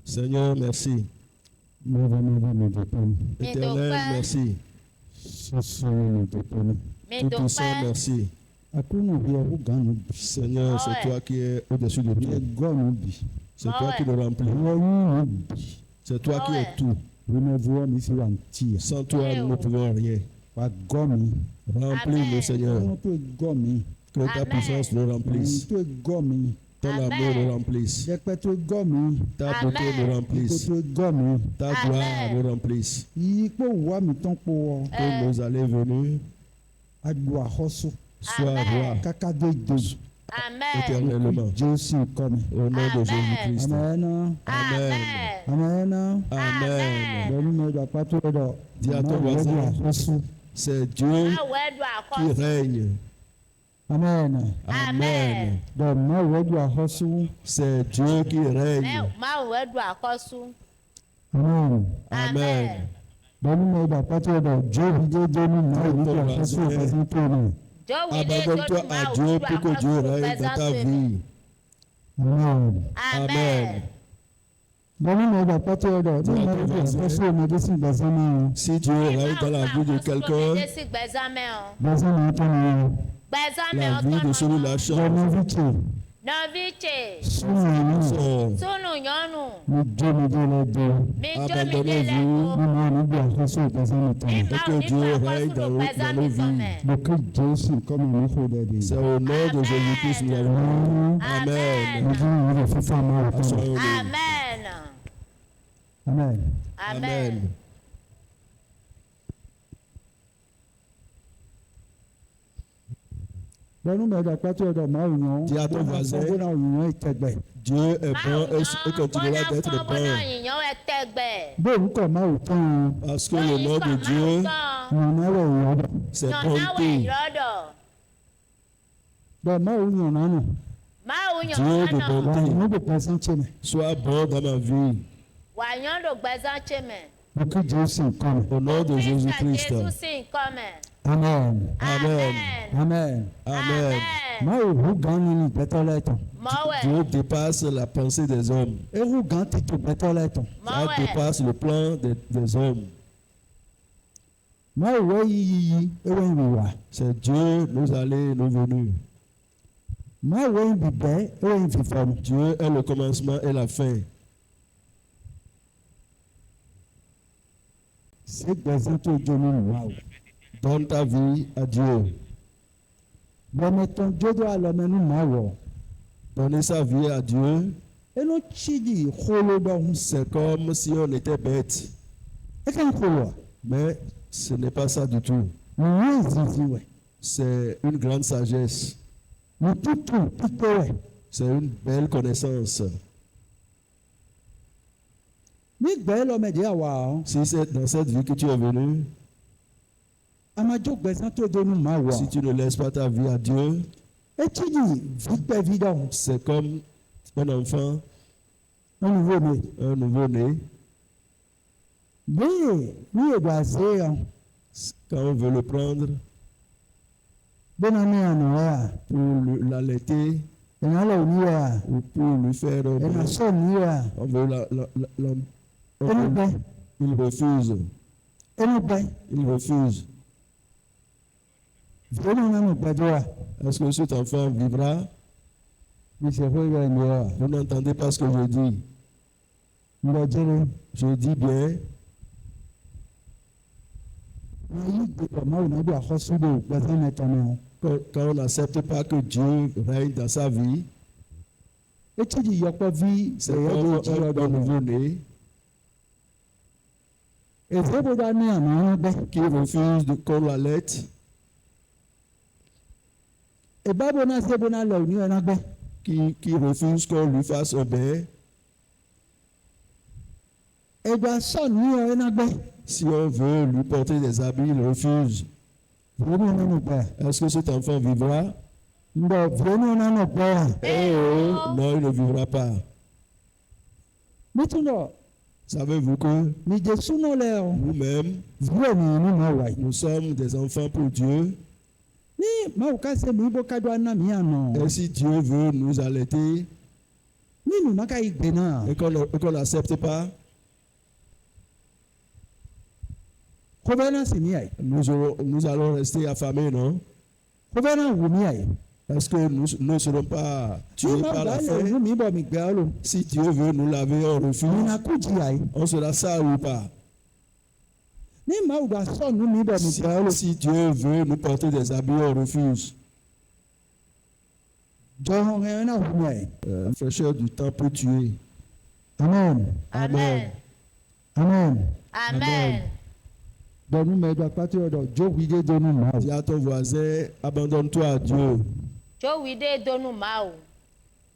Seigneur, merci. Éternel, merci. Tout-Puissant, merci. Seigneur, c'est toi qui es au-dessus de tout. C'est toi qui le remplis. C'est toi qui es tout. Sans toi, nous ne pouvons rien. Remplis-nous, Seigneur. Que ta puissance nous remplisse. Ton amour nous remplisse. Ta beauté nous remplisse. Ta gloire nous remplisse. Que nos allées venues soient roi éternellement. Au nom de Jésus-Christ. Amen. Amen. Dis à ton voisin, c'est Dieu qui règne. Amen. Amen. C'est Dieu qui règne. Amen. Amen. Abandonne-toi à Dieu pour que Dieu règne dans ta vie. Amen. Amen. Si Dieu règne dans la vie de quelqu'un, la vie de celui-là change. Abandonnez-vous et que Dieu règne dans nos vies. C'est au nom de Jésus-Christ que nous avons. Amen. Amen. Amen. Dis à ton voisin, Dieu est bon et continuera d'être bon. Parce que le nom de Dieu, c'est bonté. Dieu de bonté, sois bon dans ma vie. Au nom de Jésus-Christ. Amen. Amen. Amen. Amen. Dieu dépasse la pensée des hommes. Ça dépasse le plan des hommes. C'est Dieu, nos allées, nos venues. Dieu est le commencement et la fin. Donne ta vie à Dieu. Donner sa vie à Dieu, c'est comme si on était bête. Mais ce n'est pas ça du tout. C'est une grande sagesse. C'est une belle connaissance. Si c'est dans cette vie que tu es venu, si tu ne laisses pas ta vie à Dieu, c'est comme un enfant, un nouveau-né. Quand on veut le prendre pour l'allaiter ou pour lui faire on veut il refuse. Il refuse. Est-ce que cet enfant vivra? Vous n'entendez pas ce que je dis. Je dis bien. Quand on n'accepte pas que Dieu règne dans sa vie, c'est comme un nouveau-né qui refuse qu'on l'allaite, qui refuse qu'on lui fasse un bain. Si on veut lui porter des habits, il refuse. Est-ce que cet enfant vivra? Non, il ne vivra pas. Savez-vous que nous-mêmes, nous sommes des enfants pour Dieu? Et si Dieu veut nous allaiter, Nínú maka ìgbé náà. et qu'on n'accepte pas, Kọ́bẹ́nà sì ní àyè. nous allons rester affamés, non? Kọ́bẹ́nà wù mí àyè. Parce que nous ne serons pas tués par la faim. Ní mi bọ̀ mi gbẹ́ ọ́ lò. Si Dieu veut nous laver, on refuse. Nínú kújì àyè. On sera ça ou pas. Ní màá wù dá sọ̀nù mi bọ̀ mi gbẹ́ ọ́ lò. Si Dieu veut nous porter des habits, on refuse. Jọ̀hún ẹ̀ náà wù mí àyè. La fraîcheur du temps peut tuer. Amen. Amen. Amen. Amen. Dọ̀nù mẹ́jọ pátí ọ̀dọ̀ jókòó dọ́nù màá. Dis à ton voisin, abandonne-toi à Dieu. Jowide donu mau.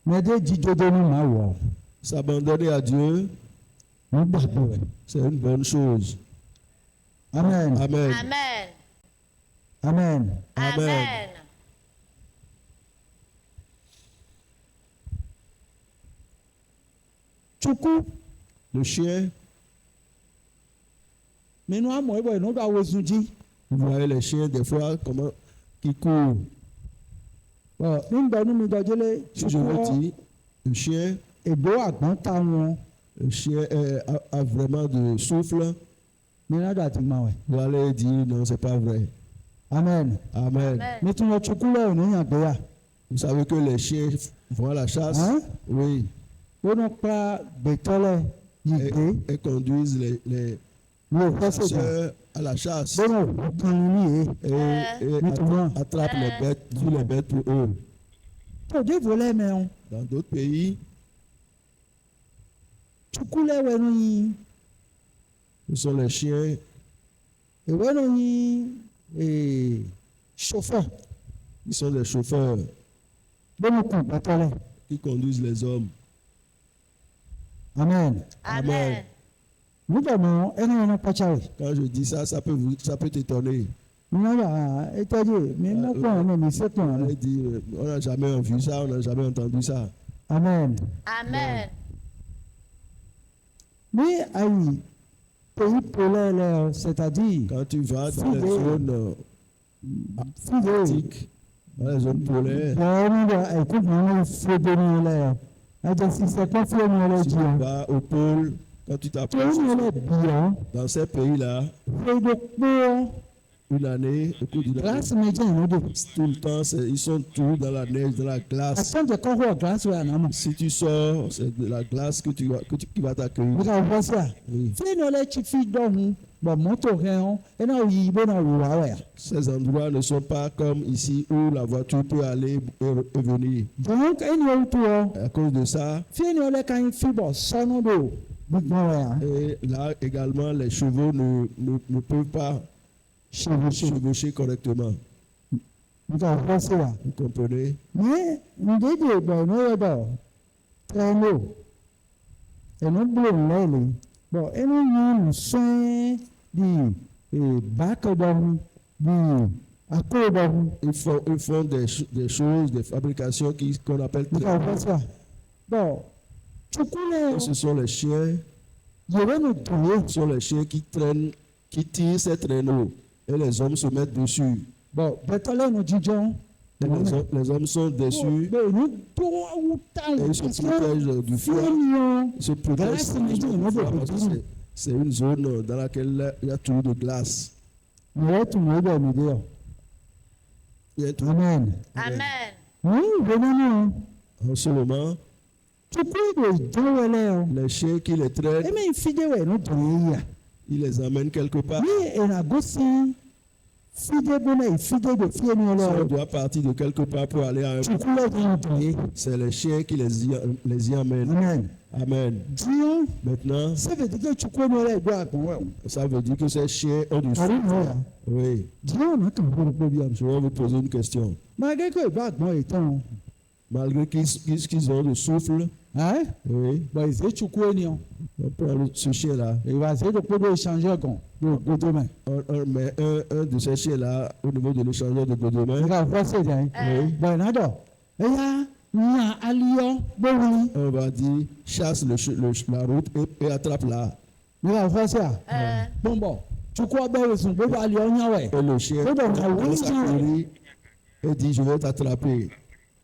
Mẹ́dẹ́ jíjó dọ́nù màá wọ̀. S'abandonner à Dieu, Wọ́n gbàgbọ́ ẹ̀. c'est une bonne chose. Amen. Amen. Amen. Amen. Amen. Chukwu. Le chien, Mẹ́nu àmọ́ ẹ̀bọ̀ ẹ̀ n'ọ̀dọ̀ àwọn oṣù jí. vous voyez les chiens des fois comment qui courent. Nígbà mi dọ̀jọ́lé. Si je veux dire, le chien, Èdò àgbọ̀n ta wọn. le chien a vraiment de souffle. Mẹ́nàdọ̀ àti máa wẹ̀. Vous allez dire non, c'est pas vrai. Amen. Amen. Amen. Mi tún lọ Chukwu lẹ́yìn níyàn gbéyà. Vous savez que les chiens vont à la chasse. Hein? Oui. Ó ní pa gbẹ̀tọ́lẹ̀ yìí gbé. Et conduisent les Mi ò fẹ́ sèjà. chasseurs à la chasse. Bọ́lá òkú kan ní yìí. Et Maintenant. attrapent les bêtes, tuent les bêtes pour eux. Tòde ìfọlẹ́ mẹ́rin. Dans d'autres pays, Chukwu lẹ́wẹ̀ ní yìí. ce sont les chiens, Ìwé ní yìí. Chauffeur. qui sont des chauffeurs Bọ́lá òkú gbẹ̀tọ́lẹ̀. qui conduisent les hommes. Amen. Amen. Nígbà mọ́ ẹni wọn pàṣẹ rẹ̀. Quand je dis ça, ça peut t'étonner. Nígbà ètòjì mi mọ́kàn ní mi sẹ́kùn On rẹ̀. a dit, on n'a jamais vu ça, on n'a jamais entendu ça. Amen. Amen. Ní àyè pays polaire lẹ̀ c'est-à-dire Quand tu vas dans les Fidèle. zones fúdé arctiques, dans les zones polaires, bẹ́ẹ̀ nígbà ẹ̀kú kan ní fúdé ní lẹ̀ ẹ̀jẹ̀ sísẹ kọ́ fún mi lẹ̀ si jù tu ọ́. vas au pôle, quand tu Tó t'approches ní lẹ̀ bí ọ́ dans ces pays-là, fúdé pé ọ́ une année, au cours d'une année, gíláàsì méjì ìrìnàjò. tout le temps, ils sont tous dans la neige, dans la glace. Àtúntò kọ́ wọ̀ gíláàsì rẹ̀ àná mọ̀. Si tu sors, c'est de la glace qui va t'accueillir. Nígbà wọ́n sí à. Oui. Fúdé lẹ̀ ti fi dọ̀hún bọ̀ mọ́tò rẹ̀ ọ́ ẹ̀ náà yí ibò náà wò wá wẹ̀. Ces endroits ne sont pas comme ici où la voiture peut aller et venir. Donc ẹni ọ̀ tó ọ́ À cause de ça, fúdé lẹ̀ ká ń fi bọ̀ sọ́nù dò gbígbọ́n rẹ̀. et là également, les chevaux ne peuvent pas chevaucher correctement. Nígbà wọ́n sí à. Vous comprenez? Ní ndéjì ìgbà ìnáwó tẹ́lẹ̀ ẹ̀nu gbòòrò lẹ́yìn bọ̀ ẹnu yìí ń sọ́n bí bákẹ́dọ̀hún bí akóyọ̀dọ̀hún Ils font des choses, des fabrications qu'on appelle nípa traîneaux. ọ̀fẹ́sà bọ̀ Chukwulẹ̀ Ce sont les chiens, yẹ̀wẹ́nu tòye ce sont les chiens qui traînent, qui tirent ces traîneaux et les hommes se mettent dessus. bọ̀ bẹ́tọ́lẹ́nu jíjọ́ Et les hommes sont dessus bẹ́ẹ̀ ní tó wú tá et ils se protègent du froid. fúnni Ils se protègent Glace, du mais froid non, parce que c'est une zone dans laquelle il y a toujours de glace. ìwé tún wọ́n bẹ̀ mí dé ọ̀ Il y a tout- amen. Amen. ní ìwé nínú En ce moment, Chukwulẹ̀ ìjọ́wẹ́lẹ́ ọ̀. les chiens qui les traînent, Emi nfidewe no tòye yà. ils les emmènent quelque part. Ní ìràgọ́sí fide gbóná ìfide de fie ní Si on ọlọ́run. doit partir de quelque part pour aller à un Chukwulẹ̀ tó ń tòye. c'est les chiens qui les y emmènent. Amen. Amen. Dieu, Maintenant, sẹ́fẹ̀dẹ́gẹ́ Chukwulẹ̀ ní ọlọ́run ẹ̀gbọ́n àgbọ̀n wẹ̀. ça veut dire que ces chiens ont du Àrí feu. nù ọ̀yà. Oui. Dieu ọ̀nà kan fún ọgbọ́n bí Je àmì. vais vous poser une question. Máa gẹ́gẹ́ ìgbà àgbọ̀n ìtàn. Malgré qu'ils ont le souffle, Ẹ́ oui, bọ̀ ìṣe Chukwulẹ̀ ni ọ. on prend ce chien-là, Ìwà ìṣe tó kpọ́dọ̀ ìṣànjẹ́ gan ló gbódò mẹ́. on met un de ces chiens-là au niveau de l'échangeur de Godomain. Nígbà fọ́sẹ̀ dẹ̀. Oui. Bọ̀ ìnádọ̀. Ẹ̀yà nya aliyọ́ gbówó. On va dire chasse la route et attrape-la. Nígbà fọ́sẹ̀ à. Bọ́m̀bọ̀ Chukwu ọbẹ̀ wẹ̀sùn gbogbo aliyọ́ nyà wẹ̀. Et le chien Gbogbo nà commence à wíńjà rẹ̀. courir et dit je vais t'attraper.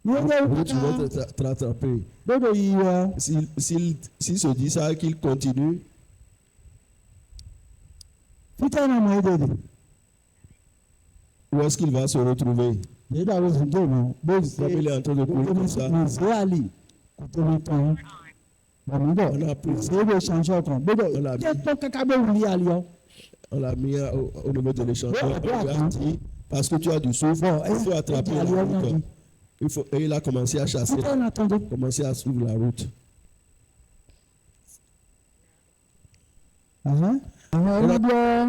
où tu vas te rattraper. Dodo yiwa. S'il se dit ça, qu'il continue, Fita na mai dede. où est-ce qu'il va se retrouver? Yeda wo sun demo. Comme il est en train de courir comme ça, Israeli. Kutumi ton. Bamido. on a pris, C'est le changeur ton. Dodo. On l'a Qu'est-ce que kakabe wuli alio? on l'a mis au niveau de l'échangeur. On lui a dit, parce que tu as du souffle, il faut attraper la route. Et il a commencé à chasser, Fita na tondo. commencé à suivre la route.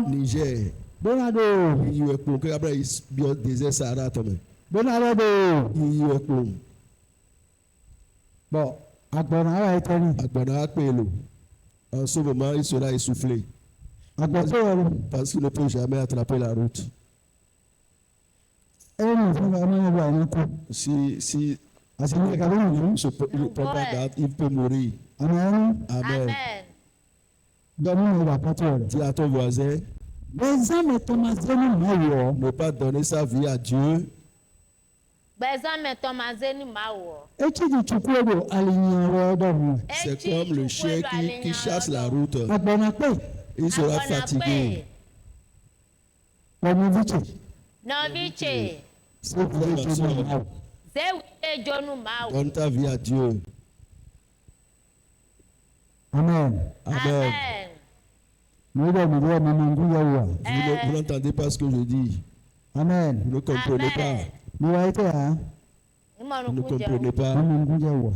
Niger, Bonado. il y a pour que après il y a désert Sahara tombe. Bonado. Il y a pour Bon, agbona wa etani. Agbana Akpelo. En ce moment, il sera essoufflé Agboto wo. parce qu'il ne peut jamais attraper la route. Eni fun ba mo wa ni ku. Si Asini ka lo ni. il ne prend pas garde, il peut mourir. Amen. Amen. Amen. Donu wa pato. Dis à ton voisin, Bezame Tomazeni mawo. ne pas donner sa vie à Dieu. Bezame Tomazeni mawo. Echi di chukwego alinyan odo mu. C'est comme le chien qui chasse la route. Agbona pe. Il sera fatigué. Omo viche. Noviche. Se vile chunu mawo. Zewe jonu mawo. Donne ta vie à Dieu. Amen. Amen. Amen. Modo mi do mama nguya wa. Vous n'entendez pas ce que je dis. Amen. Vous ne comprenez pas. Mi wa ite ha. Vous ne comprenez pas. Mama nguya wa.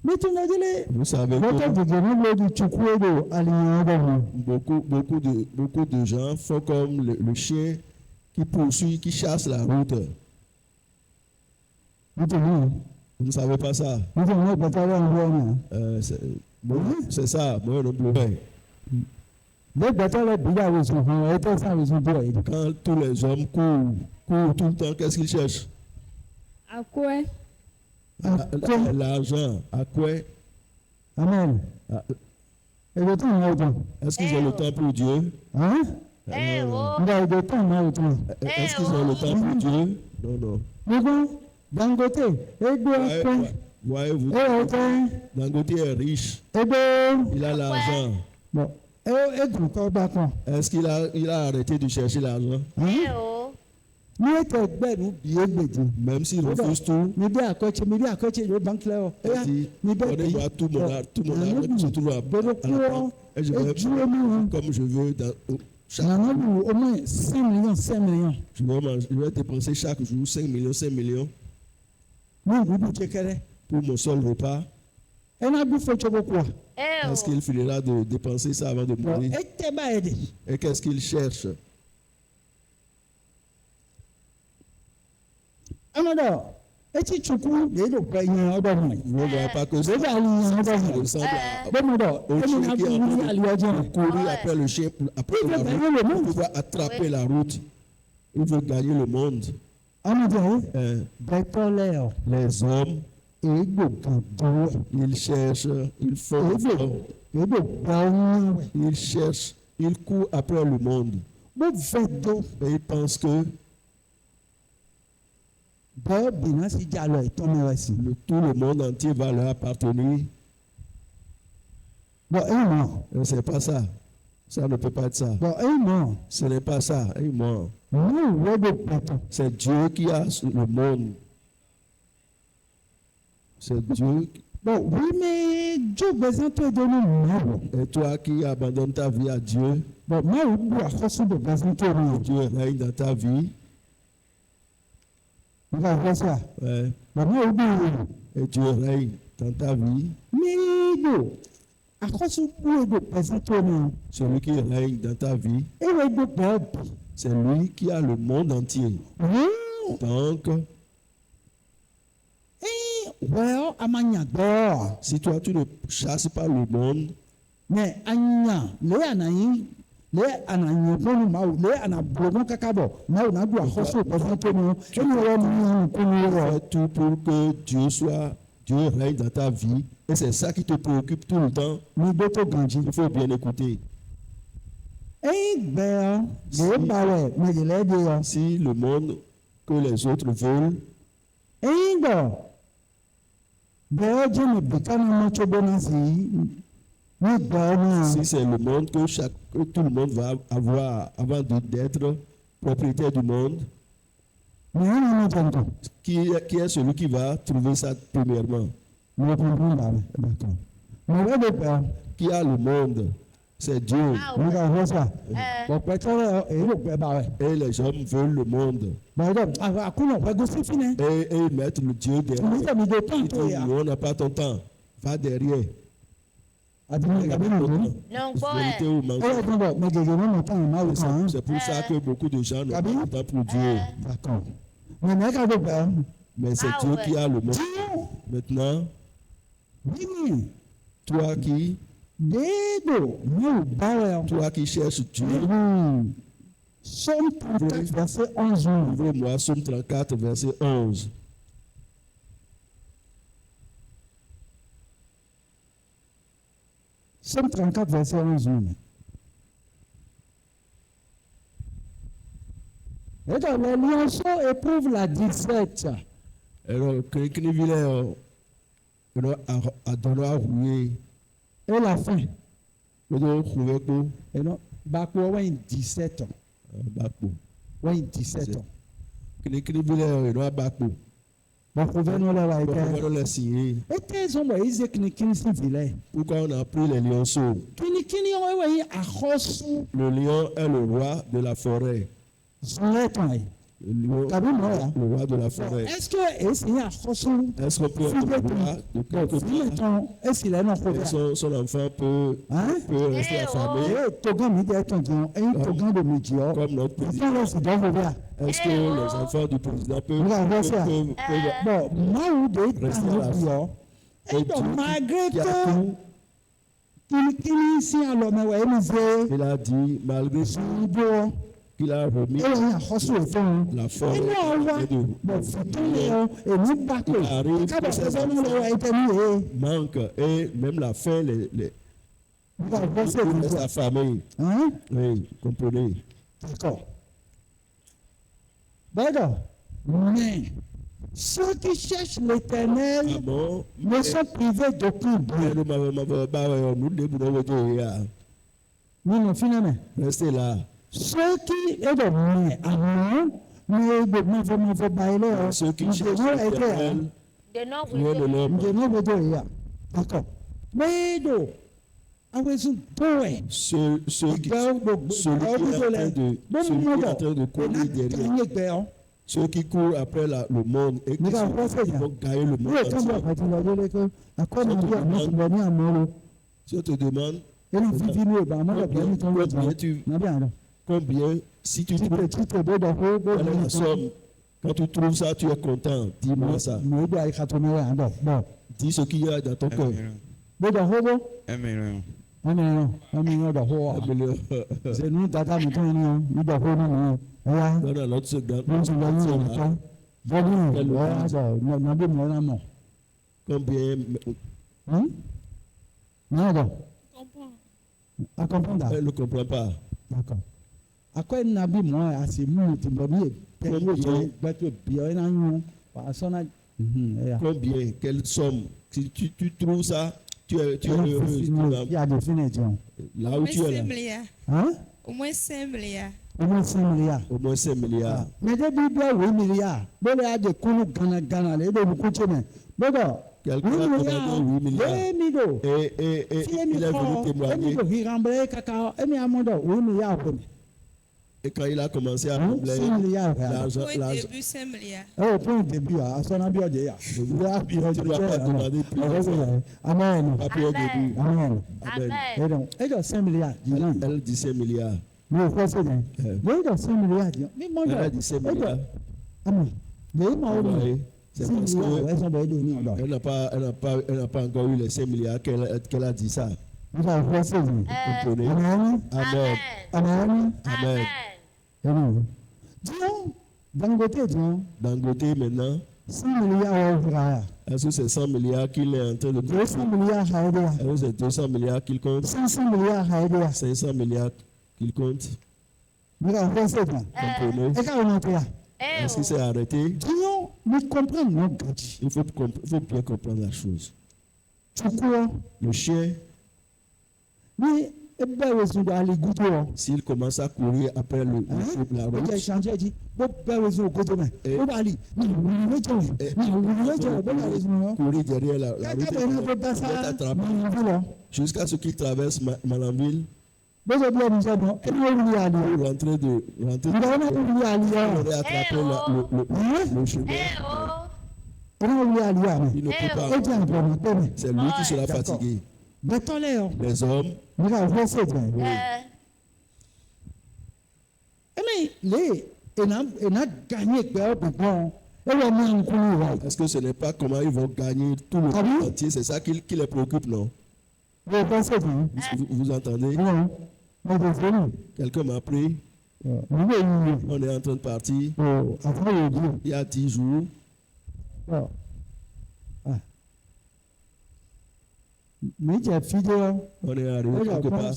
Mi tuna dile. Vous savez Woto que dide no lo di chukwego alinyan odo mu. beaucoup de gens font comme le chien qui poursuit, qui chasse la route. Mi tuna. Vous ne savez pas ça. Mi tuna betara ngona. C'est ça, moi non plus. Le betara biya wo so han ite sa wo so bo ide. Quand tous les hommes courent tout le temps, qu'est-ce qu'ils cherchent? À quoi? L'argent. À quoi? Amen. Ebe tó ń wọ́n. Est-ce qu'ils ont le temps pour Dieu? Hein? Eh oh. Nga ebe tó ń wọ́n. Est-ce qu'ils ont le temps pour Dieu? Non, non. Nígbà Dangote egbe ọpẹ Voyez-vous, ọpẹ Dangote est riche. egbe Il a l'argent. bọ egwu kọ bá kan. Est-ce qu'il a arrêté de chercher l'argent? Eh oh. Ní ètò ẹgbẹ́rún bí égbèjì. Même s'il refuse tout, Mi bí àkọ́tì yóò bá ń kílẹ̀ ọ. il dit, donnez-moi tout mon argent qui se trouve à la banque. Et je vais, Ejú omi wọn. comme je veux, Nànà wù ọmọ 5 millions. je vais dépenser chaque jour 5 millions Ní ìgbúdù kékeré. pour mon seul repas. Ẹnà bí fọ́jọ́ kú wa. Eh Est-ce oh. qu'il finira de dépenser ça avant de Bọ̀ mourir? ẹ tẹ́ báyìí dè. Et qu'est-ce qu'il cherche? Ọmọdé etí chukwu lè lò pẹ́ yẹn ọdọ mọ̀. Il ne voit pas que Lè ça bá yẹn ọdọ mọ̀. ressemble Bọ́mọdọ̀ au ẹni chien náà qui bí est en wúlí train àlùwájọ́ de rẹ̀. courir après le chien, après Il la veut route. gagner le monde. Il veut attraper la route. Il veut gagner le monde. Ọmọdé yìí Hein, bẹ̀tọ̀ lẹ̀ ọ́. Les hommes, Ègbò kan dúró. ils cherchent, ils font, Ègbò bá wọn wẹ̀. ils cherchent, ils courent après le monde. Bó fẹ́ tó Et ils pensent que bẹ́ẹ̀ bìnnà sí jà lọ ìtọ́nà rẹ̀ sí. tout le monde entier va leur appartenir. Bọ̀ ẹ̀ mọ̀. Et c'est pas ça. Ça ne peut pas être ça. Bọ̀ ẹ̀ mọ̀. Ce n'est pas ça. Et moi, Ní ìwọ́dọ̀ pẹ̀tọ̀. c'est Dieu qui a le monde. C'est Dieu. Bọ̀ wí mi jó gbèsè tó dé ní mọ̀ọ́bọ̀. Et toi qui abandonnes ta vie à Dieu, Bọ̀ máa bu àkọsí bò gbèsè tó rí o. Dieu règne dans ta vie. Nígbà tó sà. Ouais. Bọ̀ máa bu ìròyìn. Et Dieu règne dans ta vie. Nígbò àkọsí bu ègbò gbèsè tó rí o. Celui qui règne dans ta vie, Ewé ègbò pẹ̀ bì. c'est lui qui a le monde entier. Donc, Wẹ́ẹ́ a máa yàn gbọ́. si toi tu ne chasses pas le monde, Mẹ anya lé ànàyìn fúnni máa wò lé ànàbùrọ̀mọ́ kákábọ̀ máa wò náà bu àkọsí gbèsè tó rí o. Ẹni wọ́n mú yàn kúrú rẹ̀. fais tout pour que Dieu règne dans ta vie. Et c'est ça qui te préoccupe tout le temps. Ní gbé tó gànjì. Il faut bien écouter. Ẹyin gbẹ ọ lè bá rẹ méjìlélẹ́dẹ̀ ọ. Si le monde que les autres veulent, Ainda, Belgium est bécane mucho bonasi. Ni Belgium. Si c'est le monde que tout le monde va avoir avant d'être propriétaire du monde, Mais on a entendu. qui est celui qui va trouver ça premièrement? Nous comprenons, d'accord. Mais le père, Qui a le monde? C'est Dieu. nous avons ça. Bon, peut-être, et le père, Et les hommes veulent le monde. mais donc, à quoi on va gosser fini? Et ils mettent le Dieu derrière. Nous avons des temps, Ils disent, on n'a pas ton temps. Va derrière. à dire, regardez, nous, Non, Vérité ou eh, mensonge. attends, mais j'ai mon temps, mal au temps. C'est pour ça que beaucoup de gens n'ont pas le temps pour Dieu. D'accord. Mais regarde le père. Mais c'est Ah Dieu ouais. qui a le monde. Dieu, Maintenant, dis-moi, toi qui toi qui cherches Dieu, Somme 34, verset 11. ouvrez-moi Somme 34, verset 11. Somme 34, verset 11. Et donc, les lionceaux éprouvent la disette. Alors, quelqu'un vient à donner à rouiller. Et la faim. Vous devez trouver quoi? Et non, Bako, ouais, 17 ans. Bakpo. Ouais, 17 ans. Quelqu'un vient à Bakpo. Bako, venez là, là, Pourquoi on l'a signé? et tes hommes, ils écrivent civil. Pourquoi on a pris les lionceaux? Kini, ouais, à Rossou, Le lion est le roi de la forêt. le Le lion est le roi de la forêt. est-ce que, c'est à Rossou, Est-ce qu'on peut être le roi de quelque part? est-ce qu'il est non Et son enfant peut rester affamé Togan, il est un Togan de médior. comme notre président? Enfin, là, c'est dans le verre. Est-ce que les enfants du président peuvent Bon, moi, où des Restez là. et donc, malgré qui a que, tout, Kini, si, alors, mais ouais, mais il a dit, malgré c'est tout, bon. qu'il a remis Et on a reçu le fond. la forêt Et nous, on va. de Bon, c'est tout, et nous, pas que. Il arrive Quand que ces on enfants a été mis, manque et même la faim les on va passer laisse affamés. hein? Oui, comprenez. D'accord. D'accord. Mais ceux qui cherchent l'éternel Ah bon? ne sont privés d'aucun bien. Non, finalement. Restez là. Ceux qui est de mais avant, mais de m'avons bailé. Ceux qui cherchent l'éternel, de non rien de l'homme. De nous de d'accord. Mais do. Avec ce doé. Celui qui est en train de courir derrière, ceux qui courent après le monde et qui vont gagner le monde entier. Si on te demande combien, si tu trouves la somme, quand tu trouves ça, tu es content. Dis-moi ça. Dis ce qu'il y a dans ton cœur. 1 million. C'est nous, tata, nous Dans l'autre seconde, combien elle ne comprend pas. D'accord. Après, nabi moi, assez mou, tu m'as dit, Combien, quelle somme? Si tu trouves ça, tu es heureux. Il y a des fenêtres. Là où tu es là, Hein? Au moins 5 milliards. Au moins 5 milliards. au moins 5 milliards. Mais des Bibles, 8 milliards. Bon, il y a des coulous Ghana, les deux, vous continuez. D'accord. Quelqu'un a demandé 8 milliards. Et il est venu témoigner. Et quand il a commencé à trembler, 5 milliards. l'argent, Au début, 5 milliards. Oh, pour le début, à son avis, tu ne dois pas demander plus. Amen. pas pour au début. Amen. Amen. Et donc, 5 milliards. Elle dit 5 milliards. Mais il faut se dire. Mais il y a 5 milliards. Mais moi, Elle a dit 5 milliards. Amen. Mais il m'a Oui. dit. C'est 5 parce milliards, que elles sont bien données. elle n'a pas encore eu les 5 milliards qu'elle a dit ça. Vous avez fait ça. Comprenez? Amen. Amen. Amen. Amen. Amen. Disons, Dangote, disons, Dangote maintenant, 100 milliards au frère. est-ce que c'est 100 milliards qu'il est en train de 200 milliards à aider. Est-ce que c'est 200 milliards qu'il compte? 500 milliards à aider. 500 milliards qu'il compte? Vous avez fait ça. Comprenez? Et quand on est là, Est-ce qu'il s'est arrêté? disons, Mais comprendre non gadi. Il faut bien comprendre la chose. Tu crois? Le chien, Mais ben raison d'aller goûter. s'il commence à courir après le feu de la Il a route, changé, il dit, bon, ben raison côté mais. On va aller. courir derrière la route, il va t'attraper jusqu'à ce qu'il traverse Malanville pour rentrer pour attraper le chemin. Il ne peut pas. C'est lui qui sera fatigué. Les hommes, est-ce que ce n'est pas comment ils vont gagner tout le monde entier? C'est ça qui les préoccupe, non? Vous entendez? Quelqu'un m'a appris. On est en train de partir. Il y a 10 jours. On est arrivé quelque part.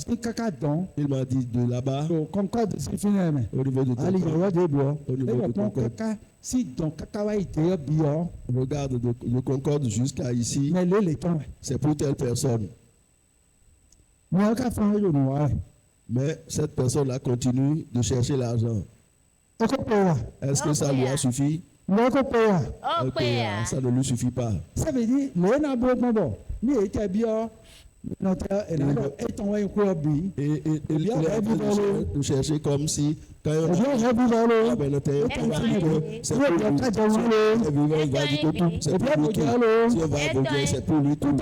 Il m'a dit de là-bas, au niveau de Concorde. Regarde de Concorde jusqu'à ici, c'est pour telle personne. Mais cette personne-là continue de chercher l'argent. Est-ce que ça lui a suffi? Ça ne lui suffit pas. Ça veut dire, Il est de chercher comme si quand c'est pour lui tout.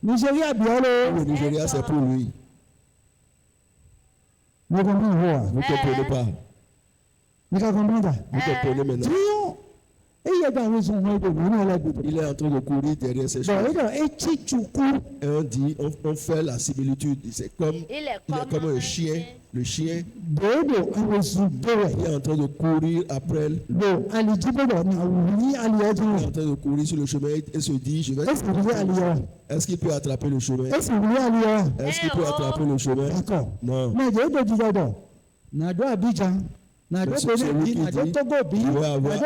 Le Nigeria, c'est pour lui. Vous ne comprenez pas. Vous comprenez maintenant. Il est en train de courir derrière ces choses. Et on dit, on fait la similitude. C'est comme, il est comme un chien. Le chien, il est en train de courir après. Il est en train de courir sur le chemin et se dit, je vais. Est-ce qu'il peut attraper le chemin? Est-ce qu'il peut attraper le chemin? Non. Celui qui dit, je vais avoir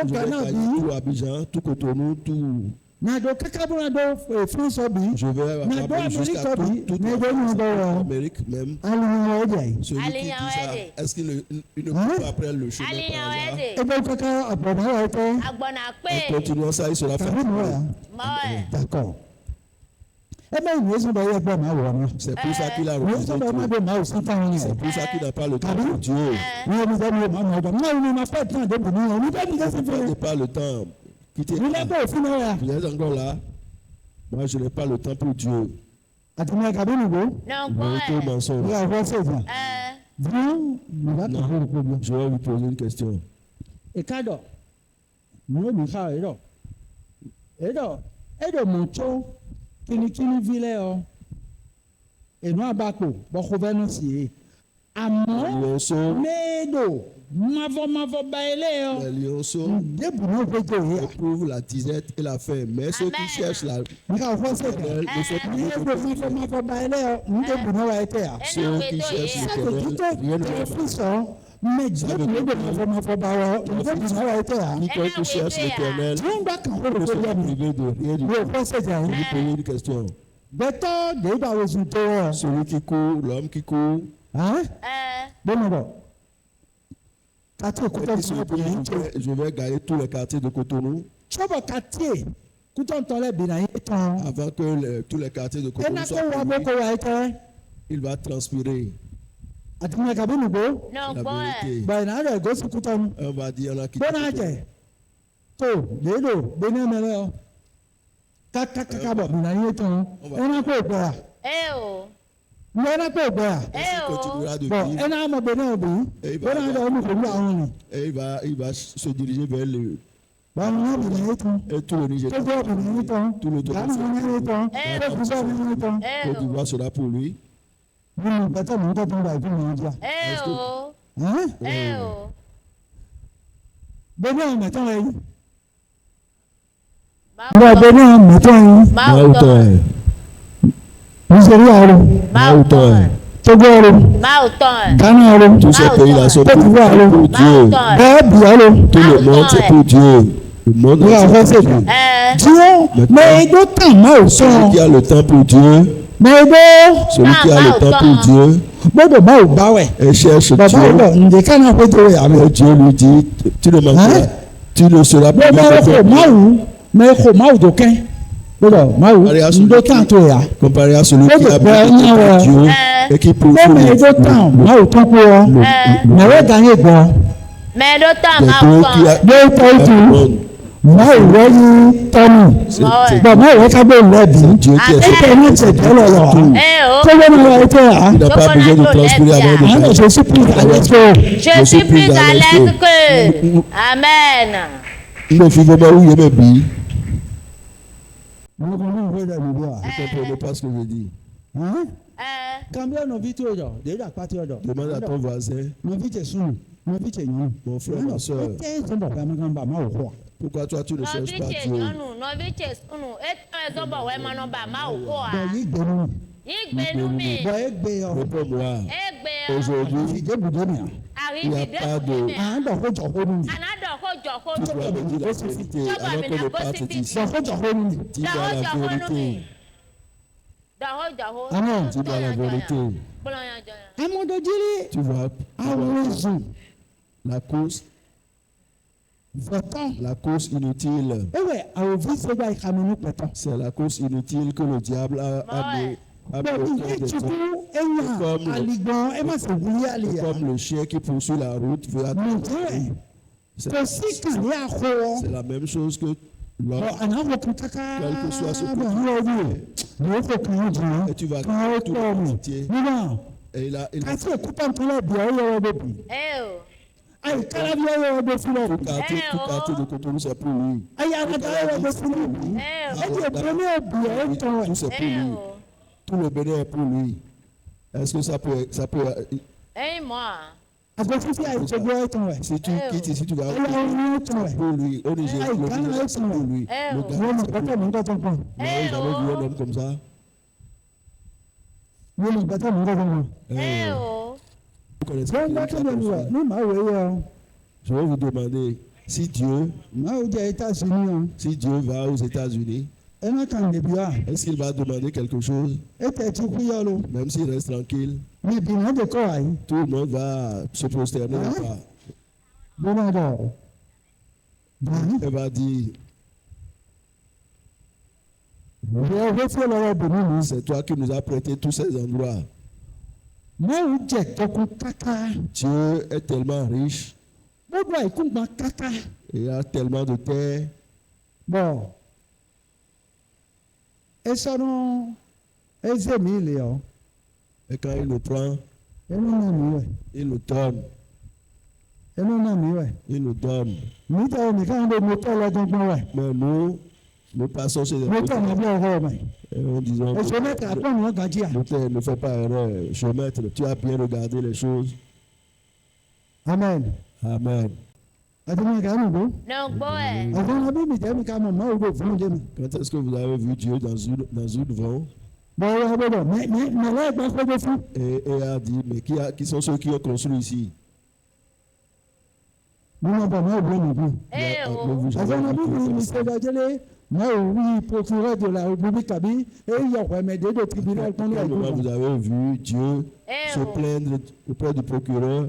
tout Abidjan, tout Cotonou, tout. Je vais avoir jusqu'à toute l'Amérique même. Celui qui dit ça, est-ce qu'il ne peut pas après le chemin par hasard? En continuant ça, il sera fatigué. D'accord. C'est pour ça qu'il a refusé Dieu. C'est pour ça qu'il n'a pas le temps pour Dieu. Il n'a pas le temps. Quittez. Vous êtes encore là. Moi, je n'ai pas le temps pour Dieu. Vérité ou mensonge? Non. Je vais vous poser une question. Kini vile o enu abako bokhoveno si amo medo mavo baile o Les lionceaux éprouvent la disette et la faim, mais ceux qui cherchent la l'éternel ne sont pas. Ceux qui cherchent l'éternel, rien ne leur fait. Quiconque qui cherche l'éternel ne sera privé de rien du tout. Je vous pose une question. Celui qui court, l'homme qui court, je vais gagner tous les quartiers de Cotonou avant que tous les quartiers de Cotonou soient priés. Il va transpirer. La vérité. On va dire on a quitté. Continuera de vivre. Et il va se diriger vers le. Et tout le Nigeria, tout le Côte d'Ivoire sera pour lui. Togo alo. Máa tán. Ghana alo. Tous ces pays-là sont pour Dieu. Máa tán. Bẹ́ẹ̀ alo. Tout le monde, c'est pour Dieu. Le monde Oui, entier, en fait, c'est c'est pour Dieu. Dieu, mais il doit tant mal Celui qui a le temps pour Dieu, mais il doit celui qui a le temps pour Dieu, bodo ba o ba we. et cherche Dieu, Baba o nde kana pe to ya me. et Dieu lui dit, tu ne manqueras, tu ne seras pas mais ko ma o do ken. Bodo ma o ndo tan to ya. comparé à celui qui a pour Dieu et qui poursuit Mais il doit tant ma o to ko. Mais we gagner bon. Mais d'autant les máa deux tán. qui a Bo to tu. Ma o wo ni tonu. Ba ma o ka bo lebi. Dieu qui est E pe ni se de lo lo. Ko wo ni wa to ya. il n'a pas besoin de transpirer avant de Ah, faire. je suis plus à l'aise que. Je suis plus à l'aise que. Amen. Il ne faut pas où il est bien. Nous connaissons le de l'idée. Vous comprenez pas ce que je dis. Hein? Eh, Combien nos vies tu as déjà parti au Demande à ton voisin, nos vies tu sous, nos vies tu nous. mon frère, ma soeur, Qu'est-ce qu'on va faire maintenant ma ou quoi? pourquoi toi tu ne cherches pas Novice Dieu? nyɔnu, novice sunu, etɔn ezɔbɔ wɛ mɔnɔ ba ma o kɔ Ben a. yi gbenu. Igbenu mi, Ben yi gbe yo. Réponds-moi. egbe Aujourd'hui, Fi je budé mi. il n'y a aribi pas de de. mi. Ah, ndo ko jo ko ni. Anadɔ ko jɔ ko Tu dois tu. me dire la vérité avant que le pâtre te dise. Ndo ko jo ko ni. Dis-moi la vérité. Dɔwɔ jɔwɔ. Amen. Dis-moi la vérité. Kplɔnya jɔnya. Amodo jiri. Tu vois, Awozu. la course Votant. La course inutile. Ewe, awovi se ba ikamenu peto. C'est la course inutile que le diable a mis au cœur des hommes. Comme le chien qui poursuit la route veut attendre. C'est la même chose que l'homme, quel que soit ce que et tu vas tout le entier. Et il a Eh oh. tout quartier de Cotonou, c'est pour lui. Tout c'est pour lui. Tout le bénin est pour lui. Est-ce que ça peut moi. si tu quittes ici, tu vas pour lui. Au Niger, le Niger, c'est pour lui. Le gars, c'est pour lui. Vous n'avez jamais vu un homme comme ça? Vous connaissez pas quelqu'un comme ça? Je vais vous demander, si Dieu va aux États-Unis, est-ce qu'il va demander quelque chose? Même s'il reste tranquille, tout le monde va se prosterner là-bas. Elle va dire, c'est toi qui nous as prêté tous ces endroits. Dieu est tellement riche. Il y a tellement de terre. Bon. Et ça non. Et c'est mille. Et quand il le prend, il le donne. Il le donne. Mais nous passons chez les autres. Et nous disons, ne fais pas erreur. Je maître, tu as bien regardé les choses. Amen. Amen. Non, boy. Quand est-ce que vous avez vu Dieu dans une vent? Et a dit, mais qui sont ceux qui ont construit ici? Eh oh. Procureur de la République Kaby et il y a remédié de tribunal. Vous avez vu Dieu se plaindre auprès du procureur.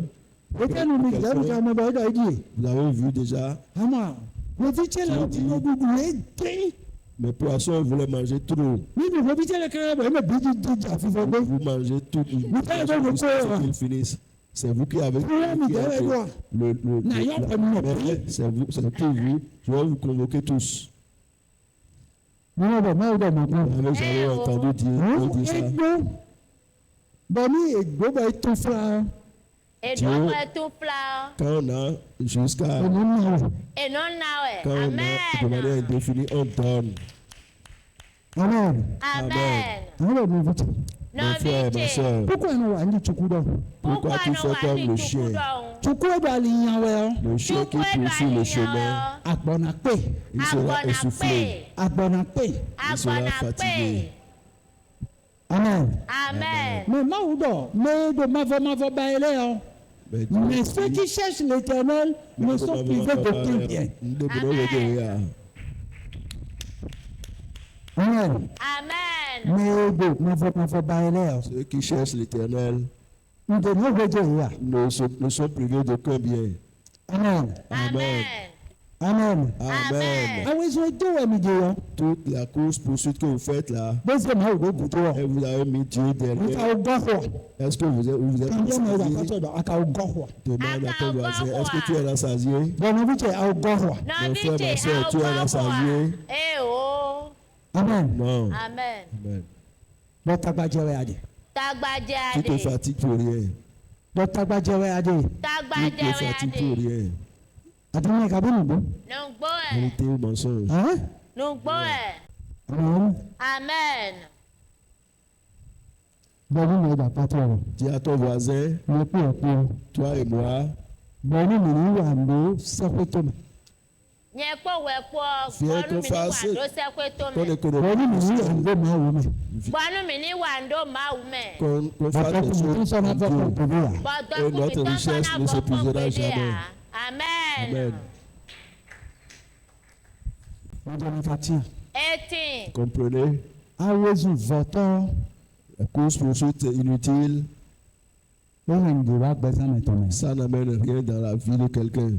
Vous avez vu déjà. Mes poissons voulaient manger trop. Vous mangez tout jusqu'à qu'ils finissent. C'est vous qui avez c'est tout vous. Je vais vous convoquer tous. Vous avez entendu dire ça. Dieu, quand on a jusqu'à quand on a de manière indéfinie, on donne. Amen. Mon frère, ma soeur, pourquoi tu fais comme le chien? Le chien qui poursuit le chemin, il sera essoufflé, il sera fatigué. Amen. Amen. Mais Maoudo, mais de Mavo Baéléon. Mais ceux qui cherchent l'Éternel ne sont privés d'aucun bien. Amen. Amen. Mais de Mavo Baéléon. Ceux qui cherchent l'Éternel ne sont privés d'aucun bien. Amen. Amen. Amen. Amen. Toute la course poursuite que vous faites là, et vous avez mis Dieu derrière. Est-ce que vous êtes rassasié? Demande à ton voisin, est-ce que tu es rassasié? Mon frère, ma soeur, tu es rassasié? Amen. Non. Amen. Amen. Tu te fatigues pour rien. Tu te fatigues pour rien. Vérité ou mensonge? Amen. Dis à ton voisin, toi et moi, viens qu'on fasse ton économie. Qu'on fasse des choses en Dieu. Et notre richesse ne s'épuisera jamais. Amen. Comprenez? La course poursuite inutile, ça n'amène rien dans la vie de quelqu'un.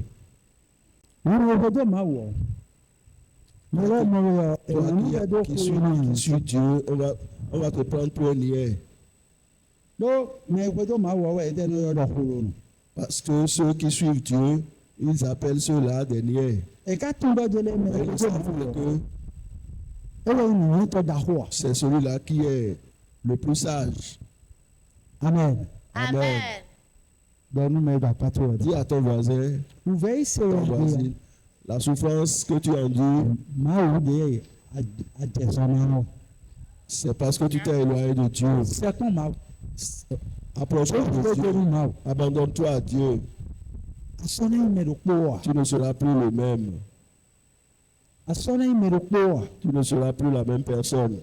Toi qui suis Dieu, on va te prendre pour un niais. Parce que ceux qui suivent Dieu, ils appellent ceux-là des niais. Ils savent que c'est celui-là qui est le plus sage. Amen. Amen. Dis à ton voisin, la souffrance que tu endures, c'est parce que tu t'es éloigné de Dieu. Approche-toi de Dieu. Abandonne-toi à Dieu. Tu ne seras plus le même. Tu ne seras plus la même personne.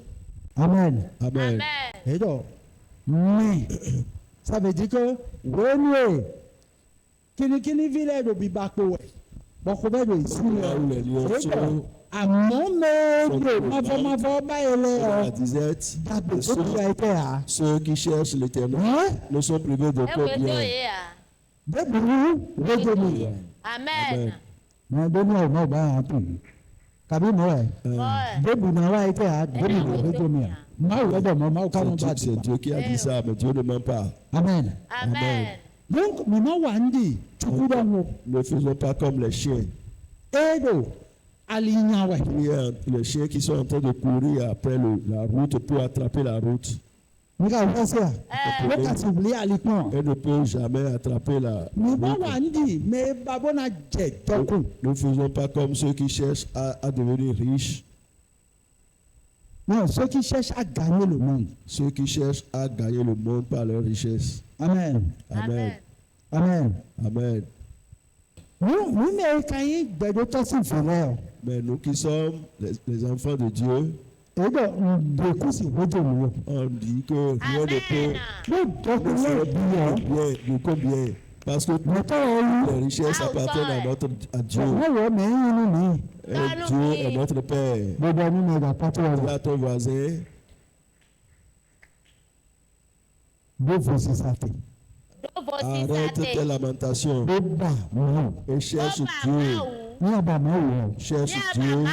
Amen. Amen. Et donc, mais ça veut dire que kini village de Bibako, beaucoup de ici, à mon ceux qui cherchent l'Éternel ne sont privés de quoi bien. Amen. C'est Dieu qui a dit ça, mais Dieu ne ment pas. Amen. Amen. Donc, ne faisons pas comme les chiens. Les chiens qui sont en train de courir après la route pour attraper la route. Et ne peut jamais attraper la route. Ne faisons pas comme ceux qui cherchent à devenir riches. Non, ceux qui cherchent à gagner le monde. Ceux qui cherchent à gagner le monde par leur richesse. Amen. Amen. Amen. Amen. Mais nous qui sommes les enfants de Dieu, on dit que rien ne peut nous faire bien, combien. Parce que les richesses appartiennent à Dieu. Et Dieu est notre Père. Dis à ton voisin, arrête tes lamentations et cherche Dieu. Cherche Dieu.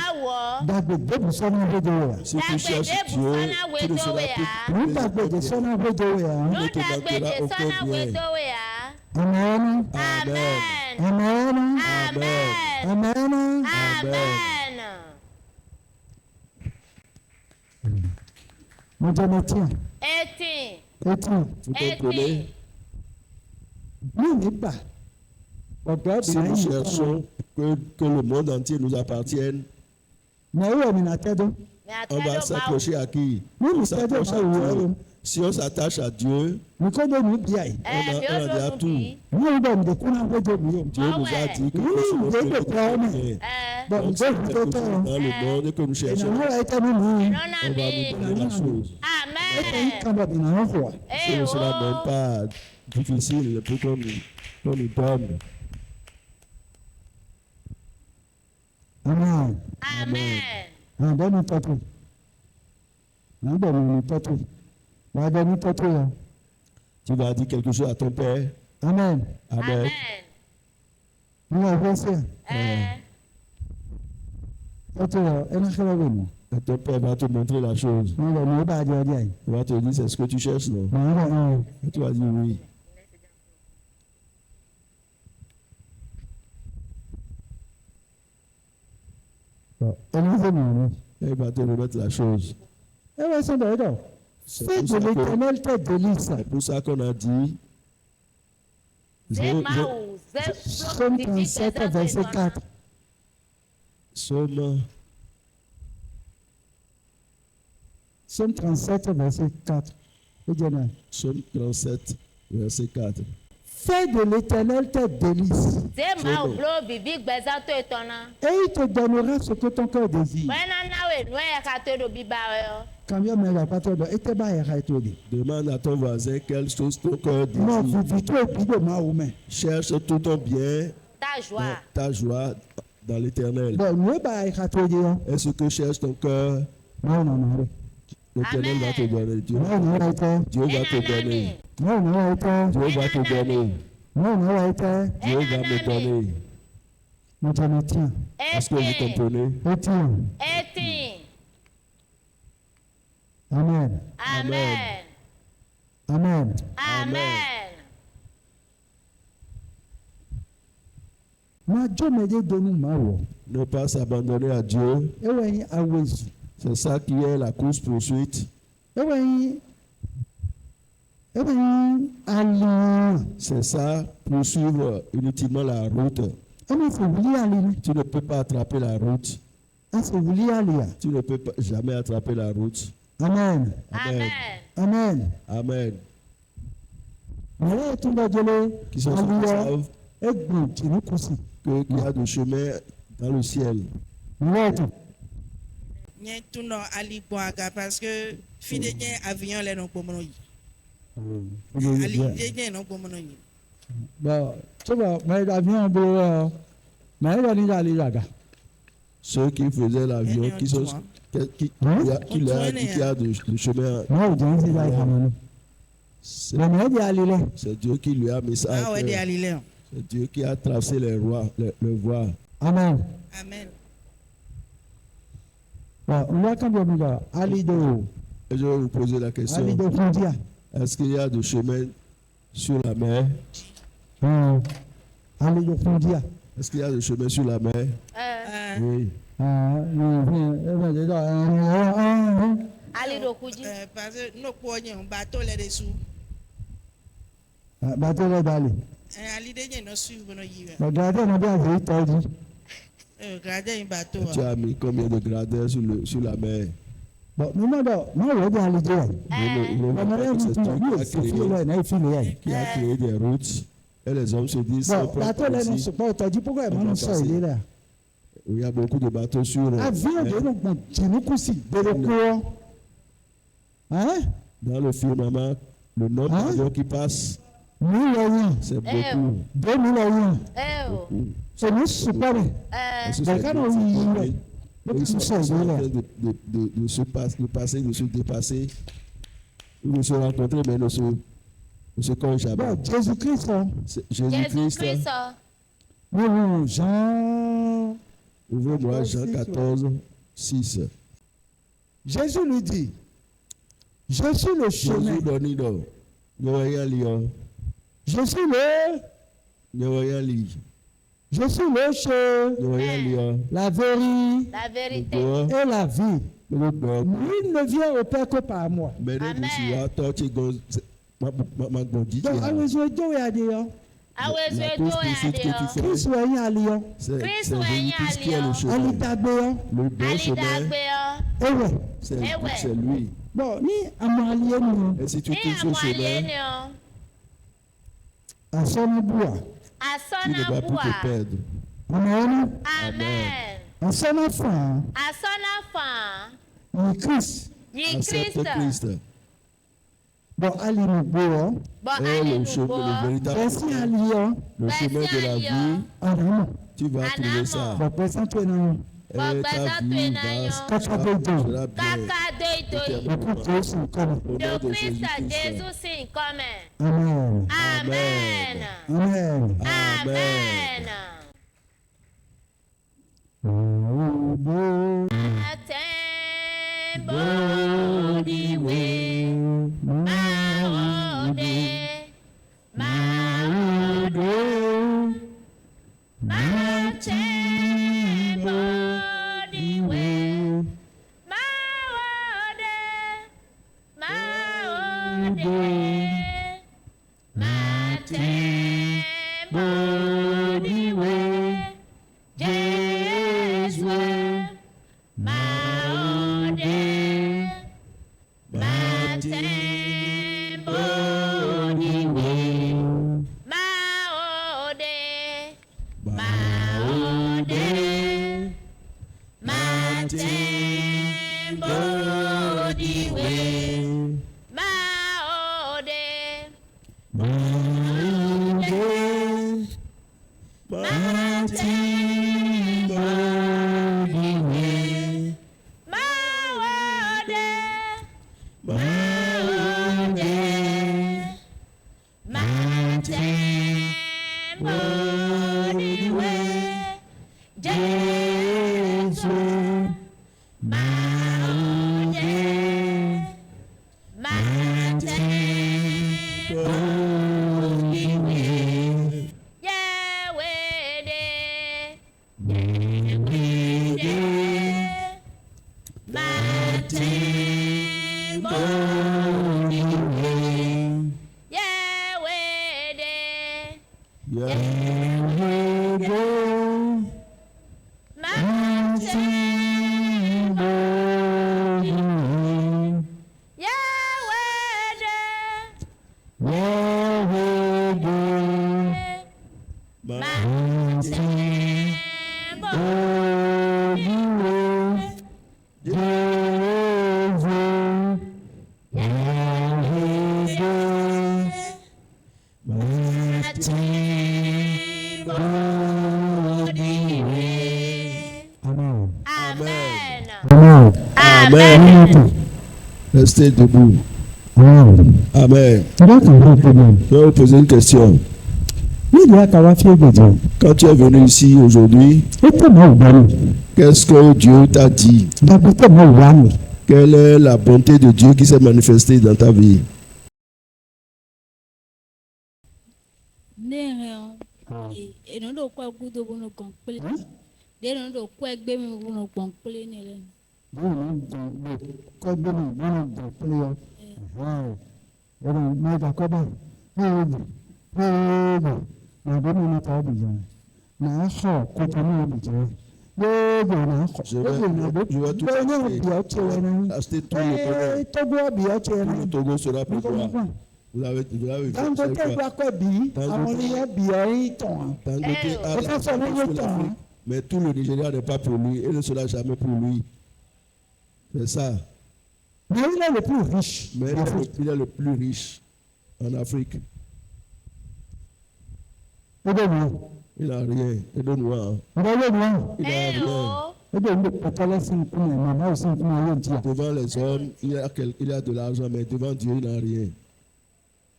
Si tu cherches Dieu, tu ne seras plus. Ne te manquera aucun bien. Amen. Amen. Amen. Amen. Amen. Vous comprenez? Si nous cherchons que le monde entier nous appartienne, on va s'accrocher à qui? On s'accroche à Dieu. Si on s'attache à Dieu, on a déjà tout. Dieu nous a dit que nous sommes bien. Donc, si nous sommes dans le monde et que nous cherchons, on va nous donner la chose. Amen. Ce ne sera même pas difficile pour qu'on nous donne. Amen. Amen. Donne-nous pas tout. Donne-nous pas tout. Donne-nous pas tout. Tu vas dire quelque chose à ton père. Amen. Amen. Nous avons ça. Ton père va te montrer la chose. Il va te dire, c'est ce que tu cherches, non? Et tu vas dire oui. Il va te remettre la chose. Fais de l'Éternel tes délices. C'est pour ça qu'on a dit. Psaume 37, verset 4. Psaume 37, verset 4. Psaume 37, verset 4. Fais de l'Éternel tes délices. Et il te donnera ce que ton cœur désire. Demande à ton voisin quelle chose ton cœur désire. Cherche tout ton bien, ta joie dans l'Éternel. Et ce que cherche ton cœur, l'Éternel va te donner. Dieu va te donner. Dieu va te donner. Dieu va me donner. Est-ce que vous comprenez? Amen. Amen. Amen. Amen. Ne pas s'abandonner à Dieu. C'est ça qui est la course-poursuite. C'est ça, poursuivre inutilement la route. Tu ne peux pas attraper la route. Tu ne peux pas jamais attraper la route. Amen. Amen. Amen. Amen. Qui savent qu'il y a des chemins dans le ciel. Parce que fidèle avion les non communs. Ceux qui faisaient l'avion, qui leur a dit qu'il y a du chemin. C'est Dieu qui lui a mis ça. C'est Dieu qui a tracé le voie. Amen. Amen. Et je vais vous poser la question. Est-ce qu'il y a du chemin sur la mer? Est-ce qu'il y a du chemin sur la mer? Oui. Parce que nous poignons bateau les dessous. Bateau les d'aller. Tu as mis combien de gradins sur la mer? Qui a créé des routes et les hommes se disent il y a beaucoup de bateaux sur dans le firmament, le nombre d'avions qui passent, c'est beaucoup. Ils sont en train de se dépasser. Ils ne se rencontrent, mais ne se connaissent jamais. Jésus-Christ. Jésus-Christ. Jean. Ouvrez-moi Jean 14, 6. Jésus lui dit, je suis le chemin. Je suis le chemin, la vérité et la vie. Nul ne vient au Père que par moi. C'est Jésus-Christ qui est le chemin. Le bon chemin, c'est lui. Et si tu touches ce chemin, tu ne vas plus te perdre. Amen. Amen. Accepte Christ. Bon, allez nous boire. Le véritable chemin de la vie. Tu vas trouver ça. Bon, présente-nous. Et ta vie sera bien. De Christ Jésus signe commun. Amen. Amen. Amen. Amen. Body way, Maode, Maode, Mountain body way, Maode, Maode, Mountain body way, Jesus. Maode, Mountain body way, Maode, Maode, Mountain body way, Maode, Maode, Mountain body way. Amen. Restez debout. Amen. Je vais vous poser une question. Quand tu es venu ici aujourd'hui, qu'est-ce que Dieu t'a dit? Quelle est la bonté de Dieu qui s'est manifestée dans ta vie? Je vais tout acheter tout le Togo sera pour toi. Vous avez vu. Mais tout le Nigeria n'est pas pour lui et ne sera jamais pour lui. C'est ça. Mais il est le plus riche. Mais il est le plus riche en Afrique. Il n'a rien. Il donne rien. Il n'a rien. Devant les hommes, il a de l'argent, mais devant Dieu, il n'a rien.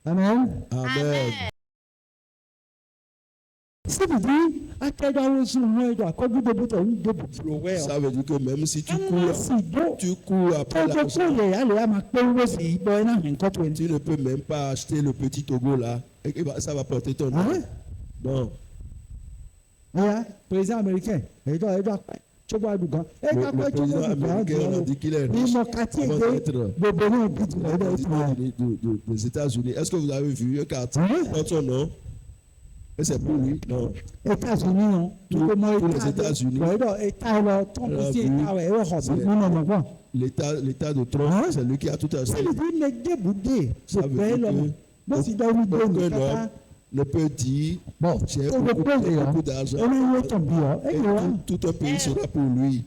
Amen. Amen. Ça veut dire que même si tu cours après la tu ne peux même pas acheter le petit Togo là. Et ça va porter ton nom. Non. Président américain. Le président américain, on a dit qu'il est riche des États-Unis. Est-ce que vous avez vu un quartier dans son nom? Et c'est pour lui, non. États-Unis, non. Tous les États-Unis. L'état de Trump, c'est lui qui a tout acheté. Ça veut dire que ne peut dire j'ai beaucoup d'argent et tout un pays sera pour lui.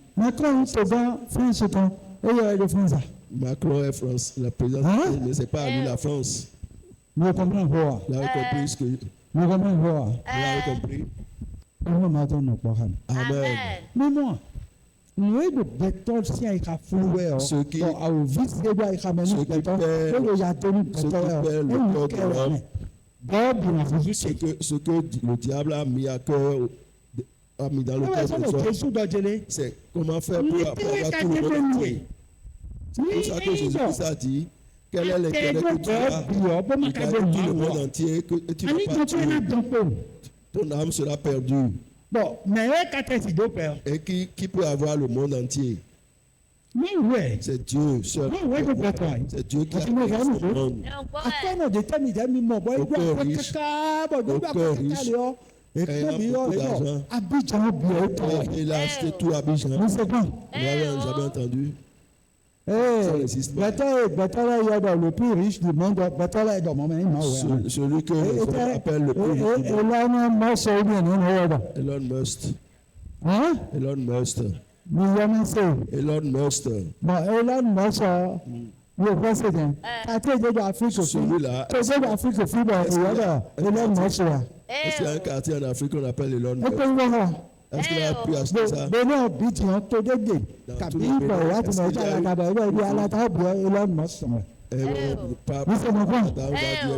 Macron est France, la présidence, mais ce n'est pas à lui la France. Vous comprenez quoi? Vous avez compris ce que. Vous comprenez quoi? Vous avez compris? Amen. Mais moi, nous avons des bétons si il y a floué. Ceux qui paient le corps de l'homme, ce que le diable a mis à cœur, a mis dans le cœur de l'homme, c'est comment faire pour avoir tout le monde entier. C'est pour ça que Jésus a dit, quel est l'intérêt que tu as de gagner tout le monde entier que tu n'as pas tué. Ton âme sera perdue. Bon, mais et qui peut avoir le monde entier? C'est Dieu seul. C'est Dieu qui a créé ce monde. Aucun riche, il a acheté tout à Abidjan. Vous n'avez jamais entendu? Le plus riche du monde, celui que on appelle le plus riche du monde. Elon Musk. Elon Musk. Elon Musk. Bon, Elon Musk, le président. Celui-là. Elon Musk. Est-ce qu'il y a un quartier en Afrique qu'on appelle Elon Musk? Est-ce qu'il a pu acheter ça?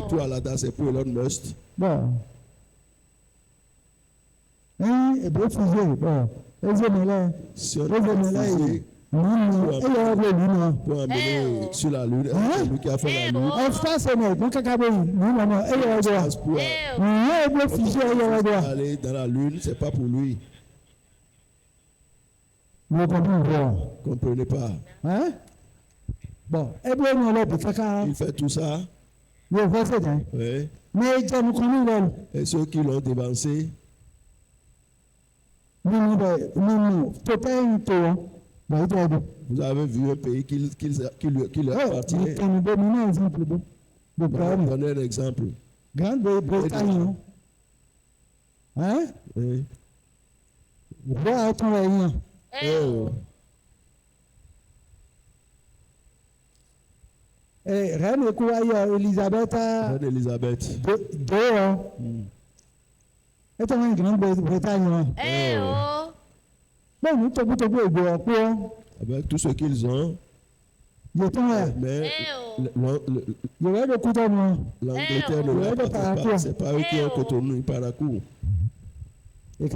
Tout à la date, c'est pour Elon Musk. Bon. Et bien, pour emmener sur la lune, celui qui a fait la lune. Aller dans la lune, c'est pas pour lui. Vous comprenez pas? Hein? Bon, il fait tout ça. Oui. Et ceux qui l'ont dévancé. Vous avez vu un pays qui lui appartient. Donnez un exemple. Grande-Bretagne. Hein? Oui. Reine Elisabeth. Reine Elisabeth. C'est une Grande-Bretagne. Avec tout ce qu'ils ont. Mais l'Angleterre ne l'appartient pas. C'est pas eux qui ont Cotonou, Parakou. Et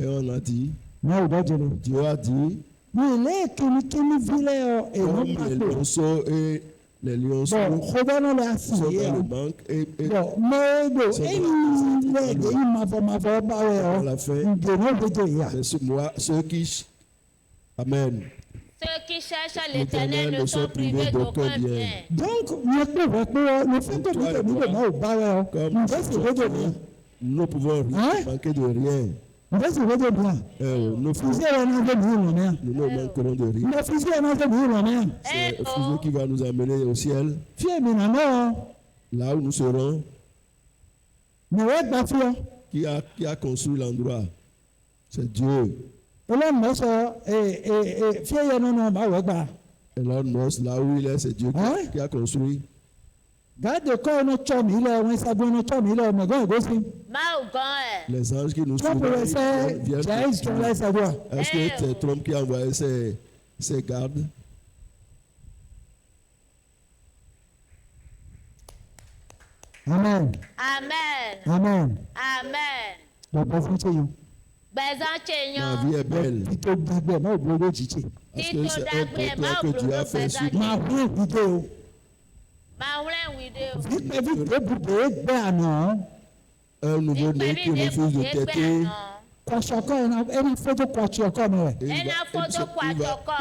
on a dit, Dieu a dit, comme les lionceaux et les lionceaux sont dans le manque et à la fin, c'est moi, ceux qui... Amen. Ceux qui cherchent l'Éternel ne sont privés d'aucun bien. Donc, nous pouvons manquer de rien. Nous ne manquerons de rien. C'est le fuseau qui va nous amener au ciel. Là où nous serons. Qui a construit l'endroit? C'est Dieu. Elon Musk, là où il est, c'est Dieu qui a construit. Les anges qui nous suivent viennent. Est-ce que c'est Trump qui a envoyé ses gardes? Amen. Amen. Amen. Amen. Ma vie est belle. Est-ce que c'est un contrat que Dieu a fait sur moi? Un nouveau-né qui refuse de têter. Il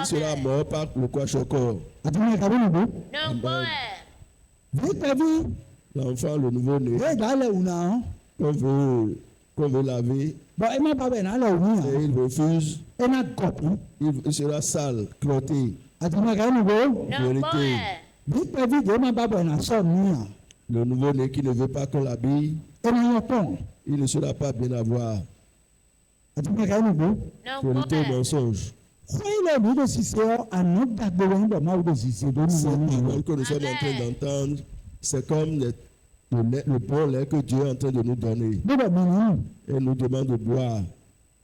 sera mort par le Kwashokor. L'enfant, le nouveau-né, qu'on veut laver, et il refuse, il sera sale, crotté. Vérité. Le nouveau-né qui ne veut pas qu'on l'habille, il ne sera pas bien à voir. Vérité ou mensonge? Khoile nous de siseo anu dagbewe ndo ma de siseo do Cette ni parole que nous sommes en train d'entendre, c'est comme le bon lait que Dieu est en train de nous donner. Bodo minu. Et nous demande de boire.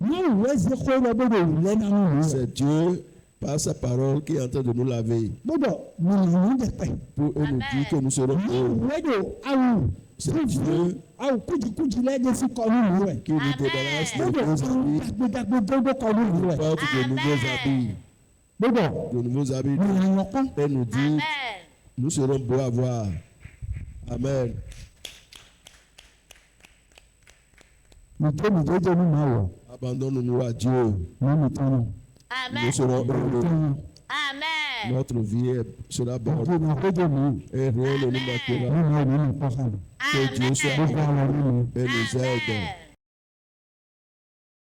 Nous wezi khoile bodo le na nu. C'est Dieu, par sa parole, qui est en train de nous laver. Bodo minu de pe. Pour nous dire que nous serons heureux. Wedo awu. C'est Dieu Awu kuji le de si ko nu we. qui nous débarrasse de Bodo nos habits, dagbe dodo ko nu we. porte de nouveaux habits. Bodo. De nouveaux habits. Et nous dit, nous serons beaux à voir. Amen. Abandonne-nous à Dieu. Nous serons heureux. Amen. Notre vie sera bonne. Et rien ne nous manquera. Que Dieu soit avec nous et nous aide.